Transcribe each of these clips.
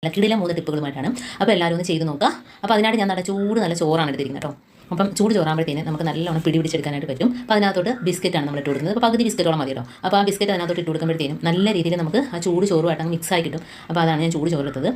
ലക്കിടിയിലെ 3 ടിപ്പുകളുമായിട്ടാണ്. അപ്പോൾ എല്ലാവരും ഒന്ന് ചെയ്ത് നോക്കുക. അപ്പോൾ അതിനായിട്ട് ഞാൻ നല്ല ചോറാണ് എടുത്തിരിക്കുന്നത് കേട്ടോ. അപ്പം ചൂട് ചോറാകുമ്പോഴത്തേന് നമുക്ക് നല്ലോണം പിടിച്ചെടുക്കാനായിട്ട് പറ്റും. അപ്പോൾ അതിനകത്തോട്ട് ബിസ്ക്കറ്റാണ് നമ്മൾ ഇട്ട് കൊടുക്കുന്നത്. അപ്പോൾ പകുതി ബിസ്ക്കറ്റോളം മതി കേട്ടോ. അപ്പോൾ ആ ബിസ്ക്കറ്റ് അതിനകത്തോട്ട് ഇട്ട് കൊടുക്കുമ്പോഴത്തേനും നല്ല രീതിയിൽ നമുക്ക് ആ ചൂട് ചോറുമായിട്ട് അങ്ങ് മിക്സ് ആയി കിട്ടും. അപ്പോൾ അതാണ് ഞാൻ ചൂട് ചോറെടുത്തത്.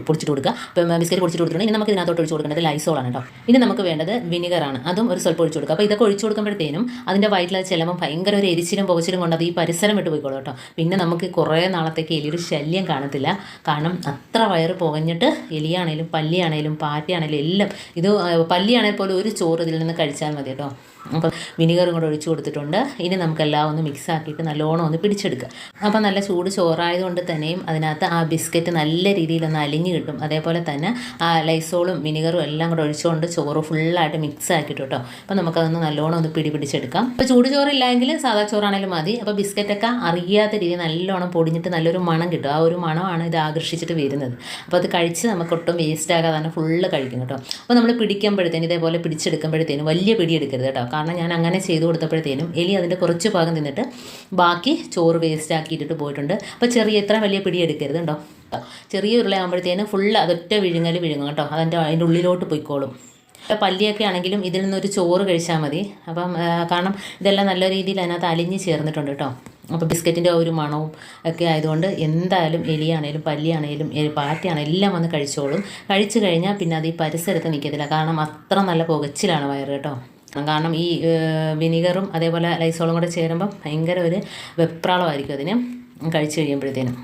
പൊടിച്ചിട്ട് കൊടുക്കുക. ഇപ്പം ബിസ്ക്കറ്റ് പൊടിച്ചിട്ട് കൊടുത്തിട്ടുണ്ട്. ഇനി നമുക്ക് ഇതിനകത്തോട്ട് ഒഴിച്ച് കൊടുക്കേണ്ടത് ലൈസോളാണ് കേട്ടോ. ഇനി നമുക്ക് വേണ്ടത് വിനിഗറാണ്. അതും ഒരു സ്വല്പം ഒഴിച്ച് കൊടുക്കുക. അപ്പോൾ ഇതൊക്കെ ഒഴിച്ച് കൊടുക്കുമ്പോഴത്തേനും അതിൻ്റെ വയറ്റിൽ ചെല്ലുമ്പോൾ ഭയങ്കര ഒരു എരിച്ചിലും പുകച്ചിലും കൊണ്ട് അത് ഈ പരിസരം വിട്ട് പോയിക്കോളൂ കേട്ടോ. പിന്നെ നമുക്ക് കുറേ നാളത്തേക്ക് എലിയൊരു ശല്യം കാണത്തില്ല. കാരണം അത്ര വയറ് പുകഞ്ഞിട്ട് എലിയാണേലും പല്ലിയാണേലും പാറ്റയാണേലും എല്ലാം ഇത് പല്ലിയാണെങ്കിൽ പോലും ഒരു ചോറ് ഇതിൽ നിന്ന് കഴിച്ചാൽ മതി കേട്ടോ. അപ്പം വിനിഗറും കൂടെ ഒഴിച്ച് കൊടുത്തിട്ടുണ്ട്. ഇനി നമുക്കെല്ലാം ഒന്ന് മിക്സ് ആക്കിയിട്ട് നല്ലോണം ഒന്ന് പിടിച്ചെടുക്കുക. അപ്പോൾ നല്ല ചൂട് ചോറായതുകൊണ്ട് തന്നെയും അതിനകത്ത് ആ ബിസ്ക്കറ്റ് നല്ല രീതിയിലൊന്ന് അലിഞ്ഞ് കിട്ടും. അതേപോലെ തന്നെ ആ ലൈസോളും വിനിഗറും എല്ലാം കൂടെ ഒഴിച്ചുകൊണ്ട് ചോറ് ഫുള്ളായിട്ട് മിക്സ് ആക്കിയിട്ട് കേട്ടോ. അപ്പോൾ നമുക്കതൊന്ന് നല്ലോണം ഒന്ന് പിടിച്ചെടുക്കാം. അപ്പോൾ ചൂട് ചോറില്ലെങ്കിൽ സാധാ ചോറാണെങ്കിലും മതി. അപ്പോൾ ബിസ്ക്കറ്റൊക്കെ അറിയാത്ത രീതിയിൽ നല്ലോണം പൊടിഞ്ഞിട്ട് നല്ലൊരു മണം കിട്ടും. ആ ഒരു മണമാണ് ഇത് ആകർഷിച്ചിട്ട് വരുന്നത്. അപ്പോൾ അത് കഴിച്ച് നമുക്ക് ഒട്ടും വേസ്റ്റ് ആകാതെ തന്നെ ഫുള്ള് കഴിക്കും കേട്ടോ. അപ്പോൾ നമ്മൾ പിടിക്കുമ്പോഴത്തേനും ഇതേപോലെ പിടിച്ചെടുക്കുമ്പോഴത്തേനും വലിയ പിടി എടുക്കരുത് കേട്ടോ. കാരണം ഞാൻ അങ്ങനെ ചെയ്ത് കൊടുത്തപ്പോഴത്തേനും എലി അതിൻ്റെ കുറച്ച് ഭാഗം തിന്നിട്ട് ബാക്കി ചോറ് വേസ്റ്റ് ആക്കിയിട്ടിട്ട് പോയിട്ടുണ്ട്. അപ്പോൾ ഇത്ര വലിയ പിടി എടുക്കരുത് കേട്ടോ. ചെറിയ ഉരുളയാകുമ്പോഴത്തേനും ഫുള്ള് അതൊറ്റ വിഴുങ്ങും കേട്ടോ. അതിൻ്റെ ഉള്ളിലോട്ട് പോയിക്കോളും. പല്ലിയൊക്കെ ആണെങ്കിലും ഇതിൽ നിന്നൊരു ചോറ് കഴിച്ചാൽ മതി. അപ്പം കാരണം ഇതെല്ലാം നല്ല രീതിയിൽ അതിനകത്ത് അലിഞ്ഞ് ചേർന്നിട്ടുണ്ട് കേട്ടോ. അപ്പോൾ ബിസ്ക്കറ്റിൻ്റെ ഒരു മണവും ഒക്കെ ആയതുകൊണ്ട് എന്തായാലും എലിയാണേലും പല്ലിയാണേലും പാറ്റയാണേലും എല്ലാം വന്ന് കഴിച്ചോളും. കഴിച്ചു കഴിഞ്ഞാൽ പിന്നെ അത് ഈ പരിസരത്ത് നിൽക്കത്തില്ല. കാരണം അത്ര നല്ല പുകച്ചിലാണ് വയറ് കേട്ടോ. കാരണം ഈ വിനിഗറും അതേപോലെ ലൈസോളും കൂടെ ചേരുമ്പം ഭയങ്കര ഒരു വെപ്രാളമായിരിക്കും അതിന് കഴിച്ച് കഴിയുമ്പോഴത്തേനും.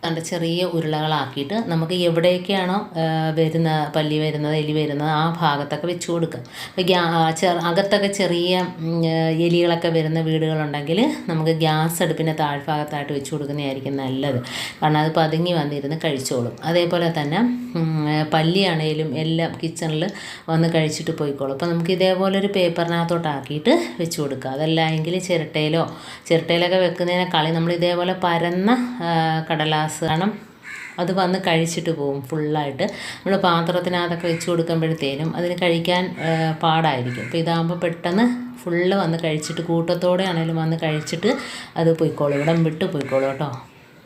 കണ്ട് ചെറിയ ഉരുളകളാക്കിയിട്ട് നമുക്ക് എവിടേക്കാണോ പല്ലി വരുന്നത് എലി വരുന്നത് ആ ഭാഗത്തൊക്കെ വെച്ച് കൊടുക്കുക. അകത്തൊക്കെ ചെറിയ എലികളൊക്കെ വരുന്ന വീടുകളുണ്ടെങ്കിൽ നമുക്ക് ഗ്യാസ് അടുപ്പിൻ്റെ താഴ്ഭാഗത്തായിട്ട് വെച്ച് കൊടുക്കുന്നതായിരിക്കും നല്ലത്. കാരണം അത് പതുങ്ങി വന്നിരുന്ന് കഴിച്ചോളും. അതേപോലെ തന്നെ പല്ലിയാണേലും എല്ലാം കിച്ചണിൽ വന്ന് കഴിച്ചിട്ട് പോയിക്കോളും. അപ്പോൾ നമുക്ക് ഇതേപോലൊരു പേപ്പറിനകത്തോട്ടാക്കിയിട്ട് വെച്ച് കൊടുക്കുക. അതല്ല എങ്കിൽ ചിരട്ടയിലൊക്കെ വെക്കുന്നതിനേക്കാളും നമ്മൾ ഇതേപോലെ പരന്ന കടലാസ് കാരണം അത് വന്ന് കഴിച്ചിട്ട് പോകും ഫുള്ളായിട്ട്. നമ്മൾ പാത്രത്തിനകത്തൊക്കെ വെച്ച് കൊടുക്കുമ്പോഴത്തേനും അതിന് കഴിക്കാൻ പാടായിരിക്കും. അപ്പോൾ ഇതാകുമ്പോൾ പെട്ടെന്ന് ഫുള്ള് വന്ന് കഴിച്ചിട്ട് കൂട്ടത്തോടെ ആണെങ്കിലും വന്ന് കഴിച്ചിട്ട് അത് പോയിക്കോളും, ഇവിടം വിട്ട് പോയിക്കോളും കേട്ടോ.